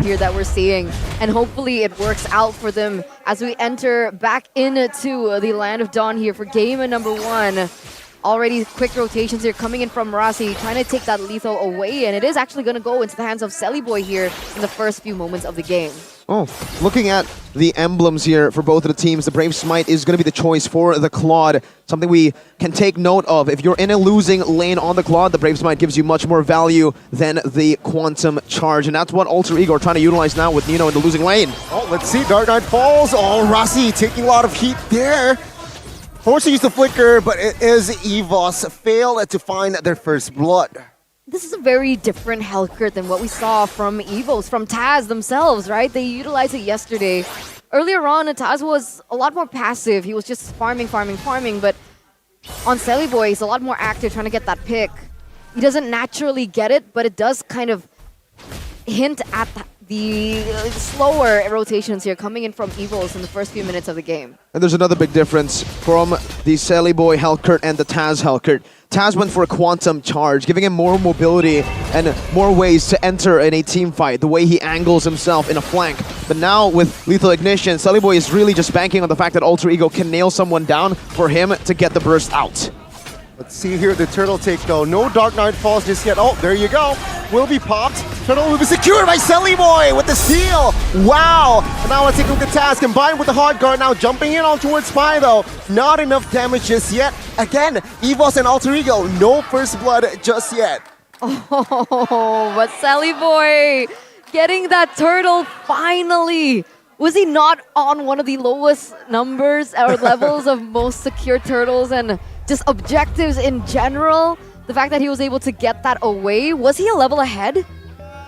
here that we're seeing. And hopefully it works out for them as we enter back into the Land of Dawn here for game number 1. Already quick rotations here coming in from Rasi, trying to take that lethal away, and it is actually going to go into the hands of Sellyboy here in the first few moments of the game. Oh, looking at the emblems here for both of the teams, the Brave Smite is going to be the choice for the Claude. Something we can take note of. If you're in a losing lane on the Claude, the Brave Smite gives you much more value than the Quantum Charge. And that's what Alter Ego are trying to utilize now with Nino in the losing lane. Oh, let's see. Dark Knight falls. Oh, Rasi taking a lot of heat there. Forced to use the flicker, but it is EVOS fail to find their first blood. This is a very different Hellcurt than what we saw from EVOS, from Taz themselves, right? They utilized it yesterday. Earlier on, Taz was a lot more passive. He was just farming, but on Sellyboy, he's a lot more active, trying to get that pick. He doesn't naturally get it, but it does kind of hint at the slower rotations here coming in from EVOS in the first few minutes of the game. And there's another big difference from the Sellyboy Hellcurt and the Taz Hellcurt. Taz went for a Quantum Charge, giving him more mobility and more ways to enter in a team fight, the way he angles himself in a flank. But now with Lethal Ignition, Sellyboy is really just banking on the fact that Alter Ego can nail someone down for him to get the burst out. Let's see here the turtle take though. No Dark Knight falls just yet. Oh, there you go. Will be popped. Turtle will be secured by Sellyboy with the steal. Wow. And now let's take a look at Taz combined with the hard guard now jumping in on towards Spy though. Not enough damage just yet. Again, EVOS and Alter Ego, no first blood just yet. Oh, but Sellyboy getting that turtle finally. Was he not on one of the lowest numbers or levels of most secure turtles and just objectives in general? The fact that he was able to get that away, was he a level ahead?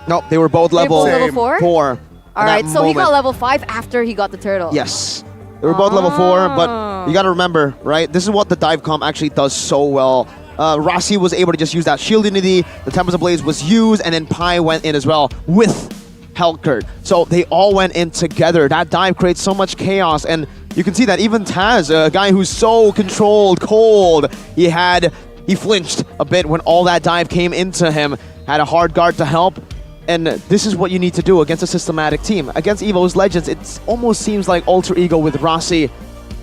No, they were both level 4? 4. All right, so he got level 5 after he got the turtle. Yes. They were both level 4, but you got to remember, right? This is what the dive comp actually does so well. Rasi was able to just use that shield unity, the Tempest Ablaze was used, and then Pi went in as well with Hellcurt. So they all went in together. That dive creates so much chaos, and you can see that even Taz, a guy who's so controlled, cold, he flinched a bit when all that dive came into him, had a hard guard to help, and this is what you need to do against a systematic team. Against EvosLegends, it almost seems like Alter Ego with Rasi.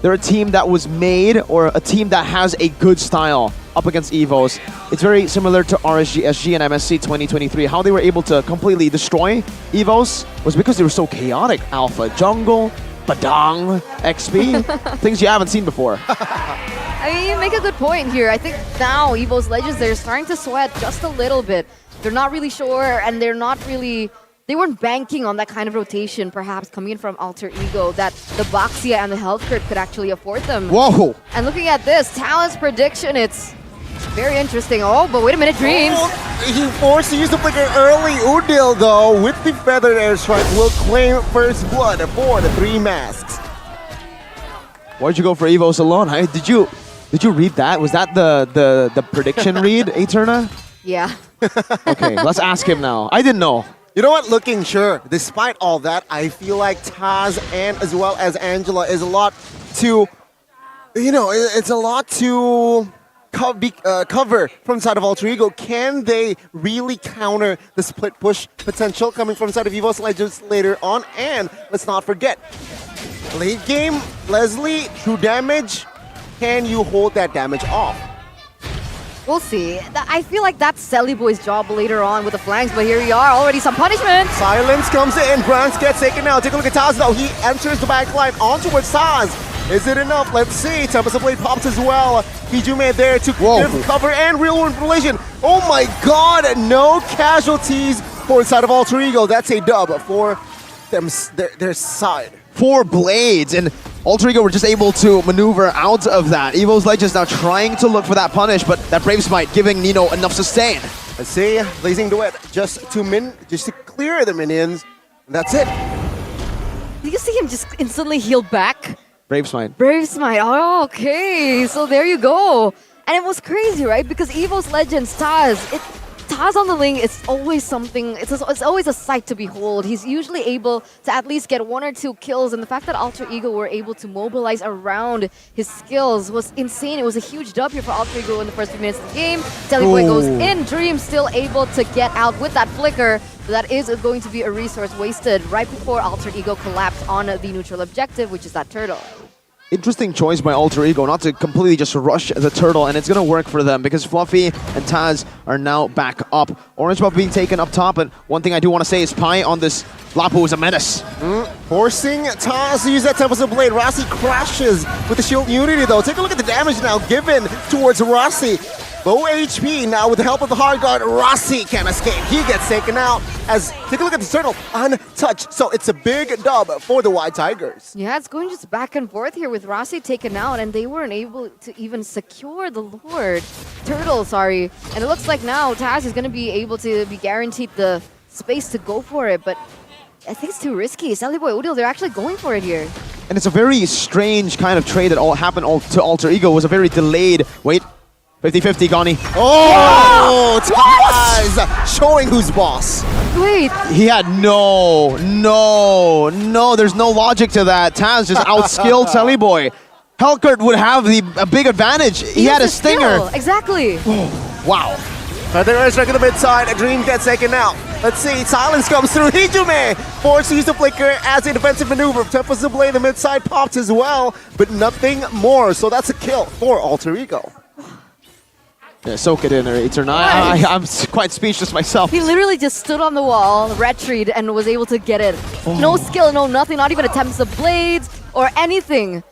They're a team that was made, or a team that has a good style up against EVOS. It's very similar to RSG, SG, and MSC 2023. How they were able to completely destroy EVOS was because they were so chaotic. Alpha Jungle, Badang, XP, things you haven't seen before. I mean, you make a good point here. I think now EvosLegends, they're starting to sweat just a little bit. They're not really sure, and they weren't banking on that kind of rotation, perhaps coming in from Alter Ego, that the Baxia and the Hellcurt could actually afford them. Whoa! And looking at this, Talon's prediction, it's very interesting. Oh, but wait a minute, Dreams. Oh, he forced to use the flicker early. Udil, though, with the Feathered Airstrike, will claim first blood for the 3 masks. Why'd you go for EVOS alone? Hey, did you read that? Was that the prediction read, Eterna? Yeah. Okay, let's ask him now. I didn't know. You know what? Looking sure. Despite all that, I feel like Taz and as well as Angela is a lot to, it's a lot to cover from the side of Alter Ego. Can they really counter the split push potential coming from the side of EvosLegends later on? And let's not forget, late game, Leslie, true damage. Can you hold that damage off? We'll see. I feel like that's Sellyboy's job later on with the flanks, but here we are, already some punishment. Silence comes in, Grants gets taken out. Take a look at Taz though, he enters the backline on towards Taz. Is it enough? Let's see. Tempest Blade pops as well. Hijume there to give cover and real world relation. Oh my god, no casualties for the side of Alter Ego. That's a dub for them, their side. 4 blades, and Alter Ego were just able to maneuver out of that. EvosLegends now trying to look for that punish, but that Brave Smite giving Nino enough sustain. Let's see, Blazing Duet just to clear the minions. And that's it. Did you see him just instantly heal back? Brave Smite. Brave Smite. Oh, okay. So there you go. And it was crazy, right? Because EvosLegends, Taz on the lane is always something, it's always a sight to behold. He's usually able to at least get 1 or 2 kills, and the fact that Alter Ego were able to mobilize around his skills was insane. It was a huge dub here for Alter Ego in the first few minutes of the game. Tellyboy goes in, Dream still able to get out with that flicker. That is going to be a resource wasted right before Alter Ego collapsed on the neutral objective, which is that turtle. Interesting choice by Alter Ego not to completely just rush the turtle, and it's going to work for them because Fluffy and Taz are now back up. Orange buff being taken up top, and one thing I do want to say is Pi on this Lapu is a menace. Forcing Taz to use that Tempest of Blade. Rossi crashes with the shield unity though. Take a look at the damage now given towards Rossi. Low HP now with the help of the hard guard. Rossi can't escape. He gets taken out as, take a look at the turtle, untouched. So it's a big dub for the White Tigers. Yeah, it's going just back and forth here with Rossi taken out, and they weren't able to even secure the turtle, sorry. And it looks like now Taz is going to be able to be guaranteed the space to go for it, but I think it's too risky. Sallyboy Udil, they're actually going for it here. And it's a very strange kind of trade that all happened to Alter Ego. It was a very delayed, wait, 50-50, Gani. Oh, Taz showing who's boss. Wait. He had no, there's no logic to that. Taz just outskilled Tellyboy. Helkert would have a big advantage. He had a stinger. Skill. Exactly. Wow. Right there is on the mid side. A Dream gets taken out. Let's see. Silence comes through. Hijume forced to use the flicker as a defensive maneuver. Tempest of Blade, the mid side popped as well, but nothing more. So that's a kill for Alter Ego. Yeah, soak it in, Eater. I'm quite speechless myself. He literally just stood on the wall, retreat, and was able to get it. No skill, no nothing, not even attempts of blades or anything.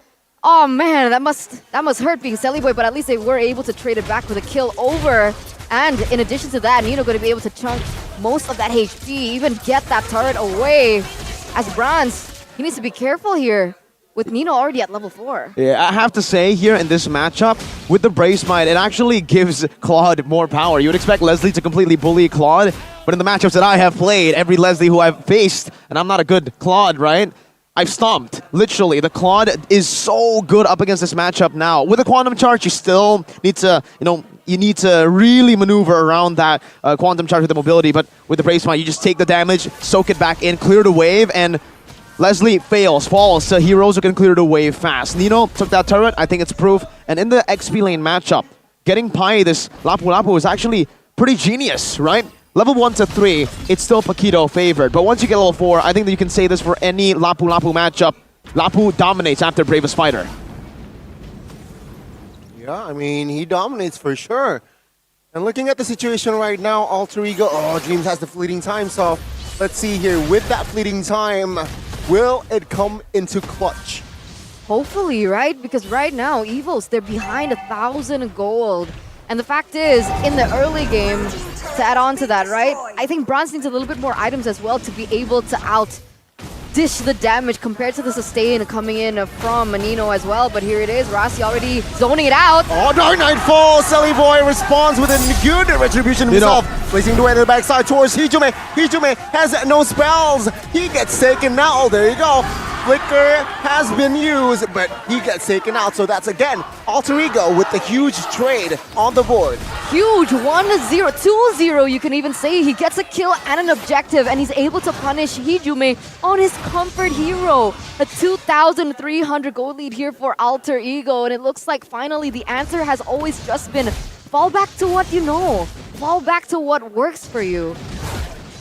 Oh man, that must hurt being Sellyboy, but at least they were able to trade it back with a kill over. And in addition to that, Nino going to be able to chunk most of that HP, even get that turret away. As Bronze, he needs to be careful here. With Nino already at level 4. Yeah, I have to say here in this matchup, with the Brace Might, it actually gives Claude more power. You would expect Leslie to completely bully Claude, but in the matchups that I have played, every Leslie who I've faced, and I'm not a good Claude, right? I've stomped. Literally, the Claude is so good up against this matchup now. With a Quantum Charge, you still need to, you need to really maneuver around that Quantum Charge with the mobility, but with the Brace Might, you just take the damage, soak it back in, clear the wave, and Leslie fails, falls to heroes who can clear the wave fast. Nino took that turret, I think it's proof. And in the XP lane matchup, getting Pai this Lapu Lapu is actually pretty genius, right? Level 1 to 3, it's still Paquito favored. But once you get level 4, I think that you can say this for any Lapu Lapu matchup. Lapu dominates after Bravest Fighter. Yeah, I mean, he dominates for sure. And looking at the situation right now, Alter Ego, Dreams has the fleeting time, so let's see here. With that fleeting time, will it come into clutch? Hopefully, right? Because right now, EVOS, they're behind 1,000 gold. And the fact is, in the early game, to add on to that, right? I think Bronze needs a little bit more items as well to be able to out-dish the damage compared to the sustain coming in from Nino as well. But here it is, Rossi already zoning it out. Oh, Dark Knight falls. Sellyboy responds with a good retribution himself. Placing the way to the backside towards Hijume. Hijume has no spells. He gets taken out. There you go. Flicker has been used, but he gets taken out. So that's again Alter Ego with the huge trade on the board. Huge 1-0, 2-0 you can even say. He gets a kill and an objective, and he's able to punish Hijume on his comfort hero. A 2,300 gold lead here for Alter Ego, and it looks like finally the answer has always just been fall back to what you know. Fall back to what works for you.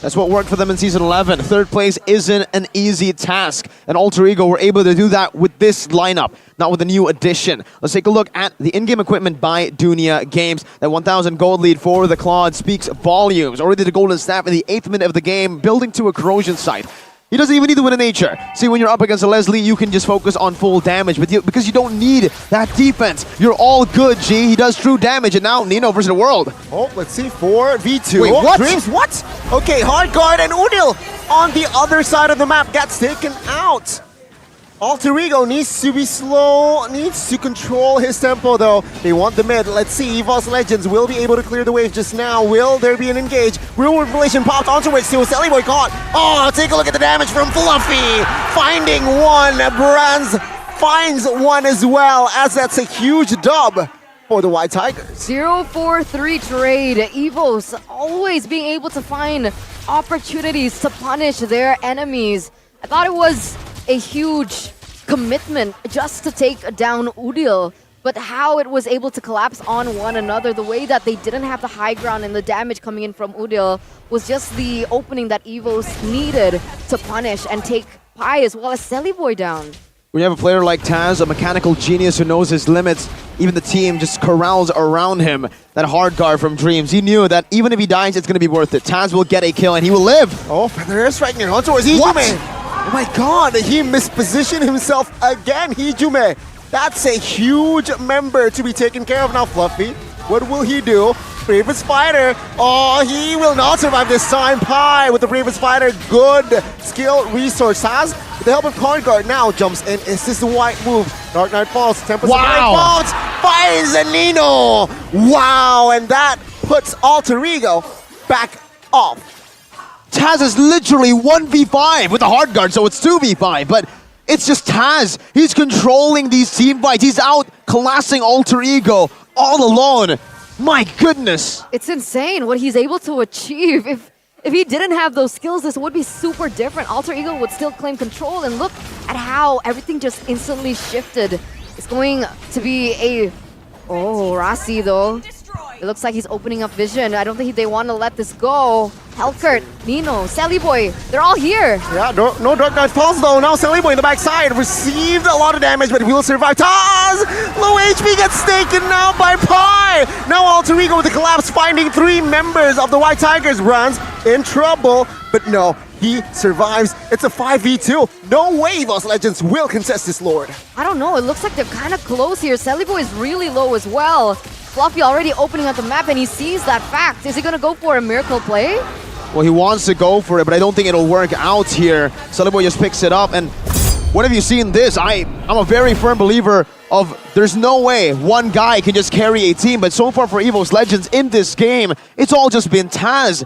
That's what worked for them in Season 11. Third place isn't an easy task, and Alter Ego were able to do that with this lineup, not with the new addition. Let's take a look at the in-game equipment by Dunia Games. That 1,000 gold lead for the Claude speaks volumes. Already the golden staff in the 8th minute of the game, building to a corrosion site. He doesn't even need to win a nature. See, when you're up against a Leslie, you can just focus on full damage, but because you don't need that defense. You're all good, G. He does true damage, and now Nino versus the world. Oh, let's see, 4v2. Wait, what? Dreams, what? Okay, Hard Guard and Udil on the other side of the map gets taken out. Alter Ego needs to be slow, needs to control his tempo though. They want the mid. Let's see, EvosLegends will be able to clear the wave just now. Will there be an engage? Real Revelation popped onto it, still Sellyboy caught. Oh, take a look at the damage from Fluffy. Finding one, Bronze finds one as well, as that's a huge dub for the White Tigers. 0-4-3 trade. EVOS always being able to find opportunities to punish their enemies. I thought it was a huge commitment just to take down Udil, but how it was able to collapse on one another, the way that they didn't have the high ground and the damage coming in from Udil was just the opening that EVOS needed to punish and take Pi as well as Celiboy down. When you have a player like Taz, a mechanical genius who knows his limits, even the team just corrals around him. That hard guard from Dreams, he knew that even if he dies, it's going to be worth it. Taz will get a kill and he will live. Oh, Feather is striking on towards Hijume. Oh my god, he mispositioned himself again, Hijume. That's a huge member to be taken care of now, Fluffy. What will he do? Bravest Fighter. Oh, he will not survive this time. Pi with the Bravest Fighter. Good skill resource. Taz, with the help of Card Guard, now jumps in. Assists the white move. Dark Knight falls. Tempest falls. Finds Nino. Wow, and that puts Alter Ego back off. Taz is literally 1v5 with a hard guard, so it's 2v5, but it's just Taz. He's controlling these team fights. He's out classing Alter Ego all alone. My goodness. It's insane what he's able to achieve. If he didn't have those skills, this would be super different. Alter Ego would still claim control, and look at how everything just instantly shifted. It's going to be a... Oh, Rasi though. It looks like he's opening up vision. I don't think they want to let this go. Helkert, Nino, Celiboy, they're all here. Yeah, no Dark Knight falls though. Now Celiboy in the backside received a lot of damage, but he will survive. Taz! Low HP gets taken now by Pi. Now Alter Ego with the collapse, finding 3 members of the White Tigers. Runs in trouble, but no, he survives. It's a 5v2. No way EvosLegends will contest this Lord. I don't know, it looks like they're kind of close here. Celiboy is really low as well. Fluffy already opening up the map and he sees that fact. Is he gonna go for a miracle play? Well, he wants to go for it, but I don't think it'll work out here. Celiboy just picks it up, and what have you seen this? I'm a very firm believer of there's no way one guy can just carry a team, but so far for EvosLegends in this game, it's all just been Taz.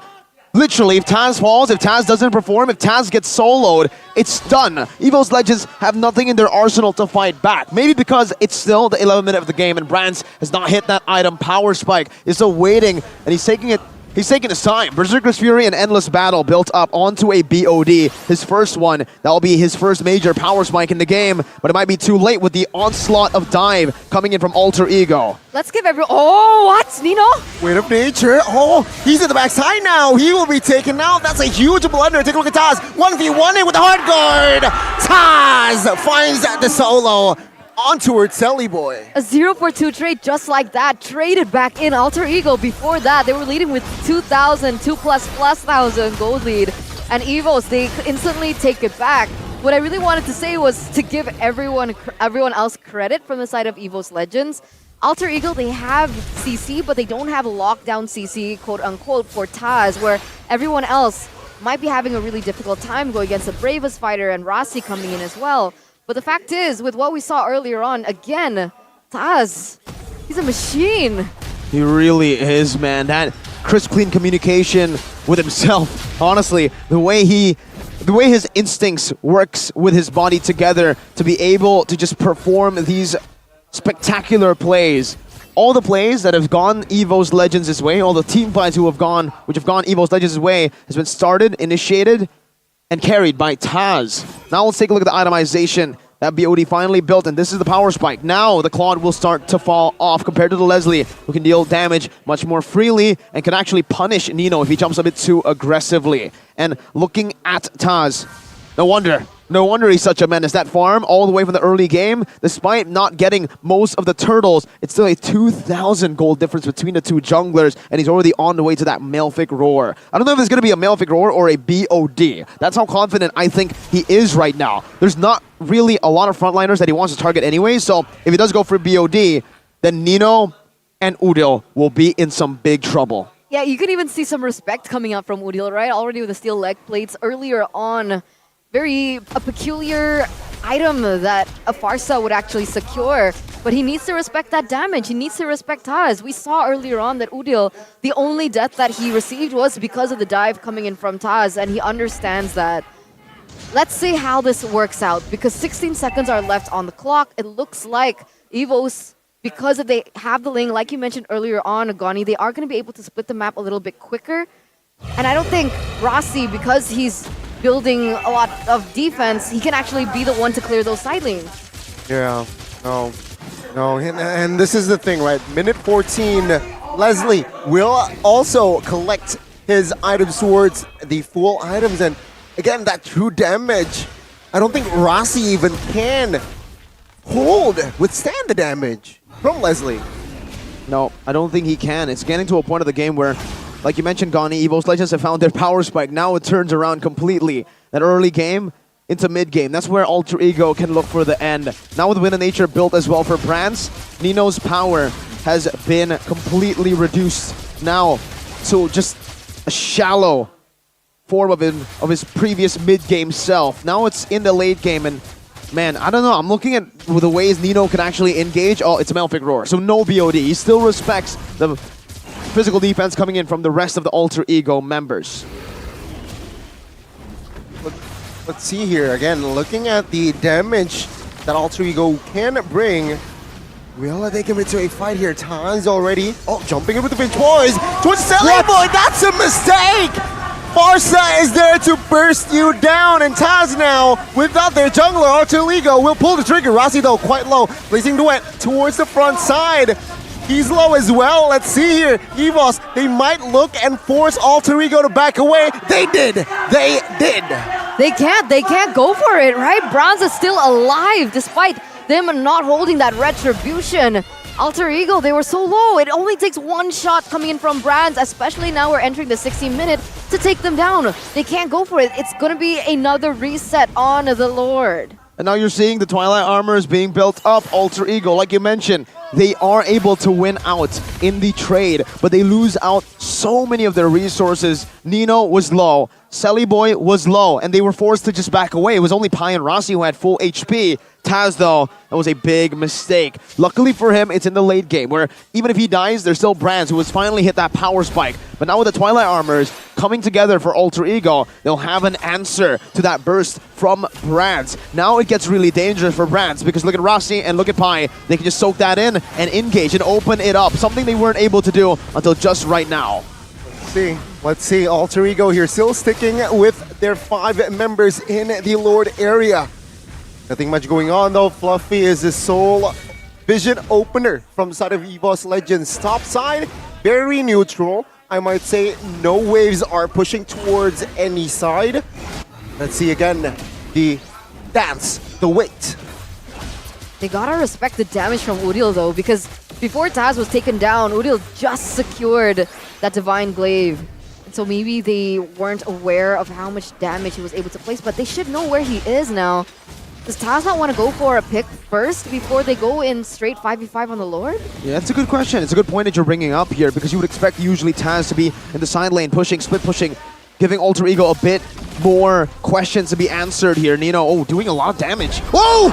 Literally, if Taz falls, if Taz doesn't perform, if Taz gets soloed, it's done. EvosLegends have nothing in their arsenal to fight back. Maybe because it's still the 11th minute of the game and Brands has not hit that item. Power Spike is still waiting, and he's taking it. He's taking his time. Berserker's Fury and Endless Battle built up onto a BOD. His first one. That will be his first major power spike in the game, but it might be too late with the onslaught of dive coming in from Alter Ego. Let's give everyone... Oh, what? Nino? Weight of Nature. Oh, he's at the backside now. He will be taken out. That's a huge blunder. Take a look at Taz. 1v1 in with the hard guard. Taz finds the solo on towards Celiboy. A 0-4-2 trade just like that, traded back in Alter Ego. Before that, they were leading with 2,000, 2,000+ gold lead. And EVOS, they instantly take it back. What I really wanted to say was to give everyone else credit from the side of EvosLegends. Alter Ego, they have CC, but they don't have lockdown CC, quote-unquote, for Taz, where everyone else might be having a really difficult time going against the Bravest Fighter and Rasi coming in as well. But the fact is, with what we saw earlier on, again, Taz, he's a machine. He really is, man. That crisp, clean communication with himself. Honestly, the way his instincts works with his body together to be able to just perform these spectacular plays. All the plays that have gone EvosLegends' way, all the team fights which have gone EvosLegends' way, has been started, initiated, and carried by Taz. Now let's take a look at the itemization. That BOD finally built, and this is the power spike. Now the Claude will start to fall off compared to the Leslie, who can deal damage much more freely and can actually punish Nino if he jumps a bit too aggressively. And looking at Taz, no wonder he's such a menace. That farm all the way from the early game, despite not getting most of the turtles, it's still a 2,000 gold difference between the two junglers, and he's already on the way to that Malefic Roar. I don't know if it's going to be a Malefic Roar or a BOD. That's how confident I think he is right now. There's not really a lot of frontliners that he wants to target anyway, so if he does go for BOD, then Nino and Udil will be in some big trouble. Yeah, you can even see some respect coming out from Udil, right? Already with the steel leg plates earlier on. A peculiar item that a Farsa would actually secure. But he needs to respect that damage. He needs to respect Taz. We saw earlier on that Udil, the only death that he received was because of the dive coming in from Taz, and he understands that. Let's see how this works out, because 16 seconds are left on the clock. It looks like EVOS because if they have the lane, like you mentioned earlier on, Agani, they are going to be able to split the map a little bit quicker. And I don't think Rossi, because he's building a lot of defense, he can actually be the one to clear those side lanes. Yeah, no, and this is the thing, right? Minute 14, Leslie will also collect his items towards the full items, and again, that true damage, I don't think Rossi even can withstand the damage from Leslie. No, I don't think he can. It's getting to a point of the game where, like you mentioned, Gani, EvosLegends have found their power spike. Now it turns around completely. That early game into mid-game. That's where Alter Ego can look for the end. Now with Wind of Nature built as well for Brands, Nino's power has been completely reduced now to just a shallow form of his previous mid-game self. Now it's in the late game, and man, I don't know. I'm looking at the ways Nino can actually engage. Oh, it's a Malefic Roar, so no BOD. He still respects the physical defense coming in from the rest of the Alter Ego members. Let's see here again. Looking at the damage that Alter Ego can bring, will they commit to a fight here? Taz already. Oh, jumping in with the pinch boys towards Selly Boy. That's a mistake. Farsa is there to burst you down, and Taz now, without their jungler, Alter Ego will pull the trigger. Rossi though, quite low, placing Duet towards the front side. He's low as well. Let's see here. EVOS, they might look and force Alter Ego to back away. They did. They did. They can't go for it, right? Bronze is still alive despite them not holding that retribution. Alter Ego, they were so low. It only takes one shot coming in from Brands, especially now we're entering the 16th minute, to take them down. They can't go for it. It's going to be another reset on the Lord. And now you're seeing the Twilight Armor is being built up. Alter Ego, like you mentioned, they are able to win out in the trade, but they lose out so many of their resources. Nino was low, Selly Boy was low, and they were forced to just back away. It was only Pai and Rossi who had full HP. Taz, though, that was a big mistake. Luckily for him, it's in the late game, where even if he dies, there's still Brands, who has finally hit that power spike. But now with the Twilight Armors coming together for Alter Ego, they'll have an answer to that burst from Brands. Now it gets really dangerous for Brands, because look at Rossi and look at Pai. They can just soak that in and engage and open it up, something they weren't able to do until just right now. Let's see. Alter Ego here still sticking with their 5 members in the Lord area. Nothing much going on though. Fluffy is the sole vision opener from the side of EvosLegends. Top side, very neutral. I might say no waves are pushing towards any side. Let's see again the dance, the weight. They gotta respect the damage from Udil though, because before Taz was taken down, Udil just secured that Divine Glaive. And so maybe they weren't aware of how much damage he was able to place, but they should know where he is now. Does Taz not want to go for a pick first before they go in straight 5v5 on the Lord? Yeah, that's a good question. It's a good point that you're bringing up here, because you would expect usually Taz to be in the side lane, pushing, split pushing, giving Alter Ego a bit more questions to be answered here. Nino, doing a lot of damage. Whoa!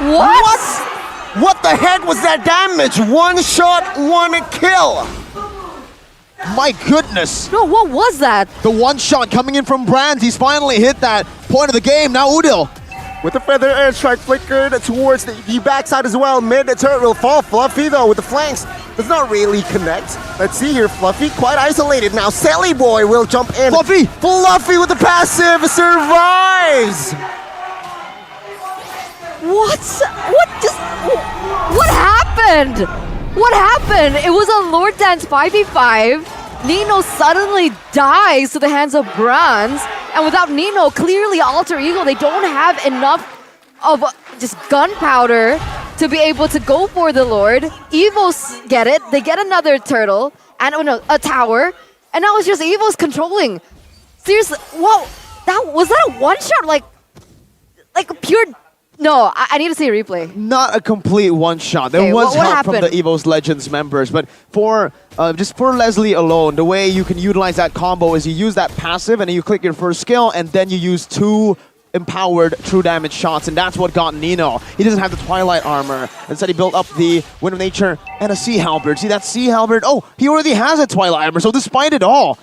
What the heck was that damage? One shot, one kill. My goodness. No, what was that? The one shot coming in from Brands. He's finally hit that point of the game. Now Udil. With the feather airstrike flickered towards the backside as well. Mid turret will fall. Fluffy though with the flanks does not really connect. Let's see here. Fluffy quite isolated now. Selly Boy will jump in. Fluffy with the passive survives. What happened? What happened? It was a Lord Dance 5v5. Nino suddenly dies to the hands of Brands. And without Nino, clearly Alter Ego, they don't have enough of just gunpowder to be able to go for the Lord. Evos get it. They get another turtle and a tower. And now it's just Evos controlling. Seriously, whoa. Was that a one-shot? Like a pure... No, I need to see a replay. Not a complete one-shot. There was help from the EvosLegends members, but for just for Leslie alone, the way you can utilize that combo is you use that passive and then you click your first skill and then you use 2 empowered true damage shots, and that's what got Nino. He doesn't have the Twilight Armor. Instead, he built up the Wind of Nature and a Sea Halberd. See that Sea Halberd? Oh, he already has a Twilight Armor, so despite it all,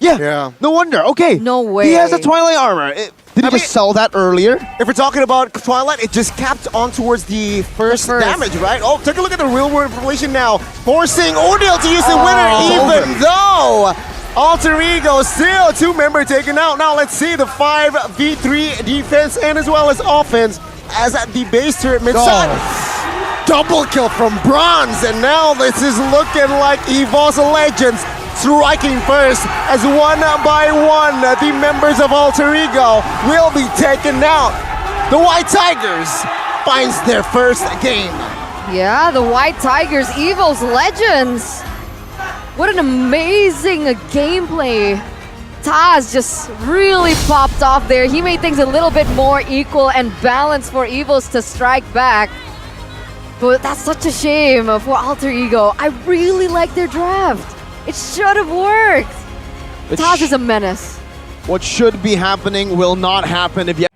Yeah. No wonder. Okay. No way. He has the Twilight armor. Did he just sell that earlier? If we're talking about Twilight, it just capped on towards the first damage, right? Oh, take a look at the real-world information now. Forcing Ordeal to use the winner, even though Alter Ego still 2-member taken out. Now let's see the 5v3 defense and as well as offense as the base turret mid-side. Double kill from Bronze, and now this is looking like EvosLegends striking first as one by one the members of Alter Ego will be taken out. The White Tigers finds their first game. Yeah, the White Tigers, EvosLegends. What an amazing gameplay. Taz just really popped off there. He made things a little bit more equal and balanced for Evos to strike back. But that's such a shame for Alter Ego. I really like their draft. It should have worked. Taz is a menace. What should be happening will not happen if you